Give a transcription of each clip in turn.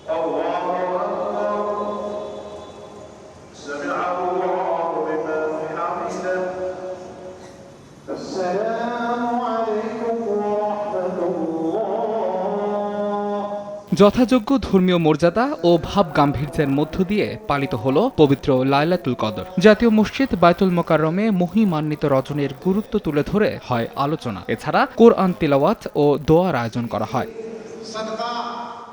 যথাযোগ্য ধর্মীয় মর্যাদা ও ভাব গাম্ভীর্যের মধ্য দিয়ে পালিত হলো পবিত্র লাইলাতুল কদর। জাতীয় মসজিদ বায়তুল মোকাররমে মহিমান্বিত রজনীর গুরুত্ব তুলে ধরে হয় আলোচনা। এছাড়া কোরআন তিলাওয়াত ও দোয়ার আয়োজন করা হয়।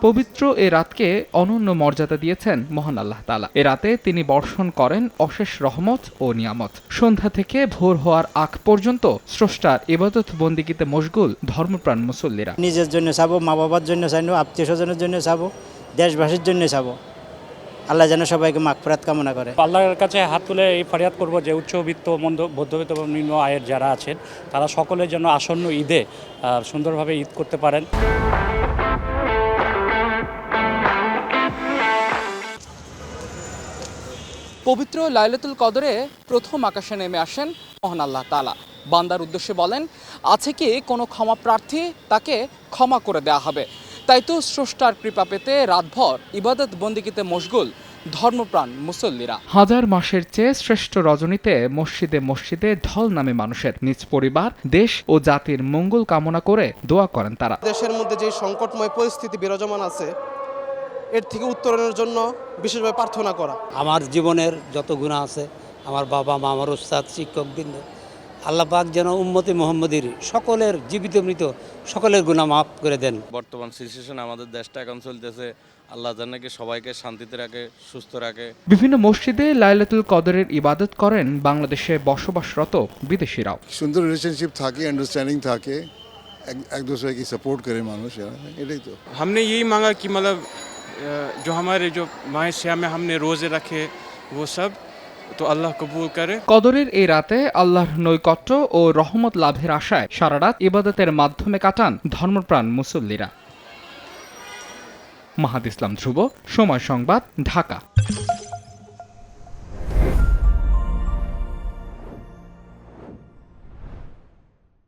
পবিত্র এ রাতকে অনন্য মর্যাদা দিয়েছেন মহান আল্লাহ তাআলা। এ রাতে তিনি বর্ষণ করেন অশেষ রহমত ও নিয়ামত। সন্ধ্যা থেকে ভোর হওয়ার আগ পর্যন্ত স্রষ্টার ইবাদত বন্দিগিতে মশগুল ধর্মপ্রাণ মুসল্লিরা। নিজের জন্য চাবো, মা বাবার জন্য চাইবো, আত্মীয় স্বজনের জন্য চাবো, দেশবাসীর জন্য চাবো। আল্লাহ যেন সবাইকে মাগফিরাত কামনা করে। আল্লাহর কাছে হাত তুলে এই ফরিয়াদ করব যে উচ্চবিত্ত মধ্যবিত্ত এবং নিম্ন আয়ের যারা আছেন তারা সকলের জন্য আসন্ন ঈদে সুন্দরভাবে ঈদ করতে পারেন। পবিত্র লাইলাতুল কদরে প্রথম আকাশে নেমে আসেন মহান আল্লাহ তাআলা। বান্দার উদ্দেশ্যে বলেন, আছে কি কোনো ক্ষমা প্রার্থী, তাকে ক্ষমা করে দেয়া হবে। তাই তো স্রষ্টার কৃপা পেতে রাতভর ইবাদত বন্দিগিতে মশগুল ধর্মপ্রাণ মুসল্লিরা। হাজার মাসের চেয়ে শ্রেষ্ঠ রজনীতে মসজিদে মসজিদে ঢল নামে মানুষের। নিজ পরিবার, দেশ ও জাতির মঙ্গল কামনা করে দোয়া করেন তারা। দেশের মধ্যে যে সংকটময় পরিস্থিতি বিরাজমান আছে, এর থেকে উত্তরণের জন্য বিশেষভাবে প্রার্থনা করা। আমার জীবনের যত গুনাহ আছে, আমার বাবা মা, আমার উস্তাদ, শিক্ষকবৃন্দ, আল্লাহ পাক যেন উম্মতে মুহাম্মদীর সকলের জীবিত মৃত সকলের গুনাহ মাফ করে দেন। বর্তমান সিচুয়েশন আমাদের দেশটা এখন চলতেছে, আল্লাহ জান্নাকে সবাইকে শান্তিতে রাখে, সুস্থ রাখে। বিভিন্ন মসজিদে লাইলাতুল কদরের ইবাদত করেন বাংলাদেশে বসবাসরত বিদেশিরাও। সুন্দর রিলেশনশিপ থাকে, আন্ডারস্ট্যান্ডিং থাকে, এক दूसरे সাপোর্ট করে মানুষ, এটাই তো। हमने यही मांगा कि मतलब जो हमारे जो माह सियाम में हमने रोज़े रखे वो सब তো আল্লাহ কবুল করে। কদরের এই রাতে আল্লাহর নৈকট্য ও রহমত লাভের আশায় সারা রাত ইবাদতের মাধ্যমে কাটান ধর্মপ্রাণ মুসল্লিরা। মাহাদ ইসলাম ধ্রুব, সময় সংবাদ, ঢাকা।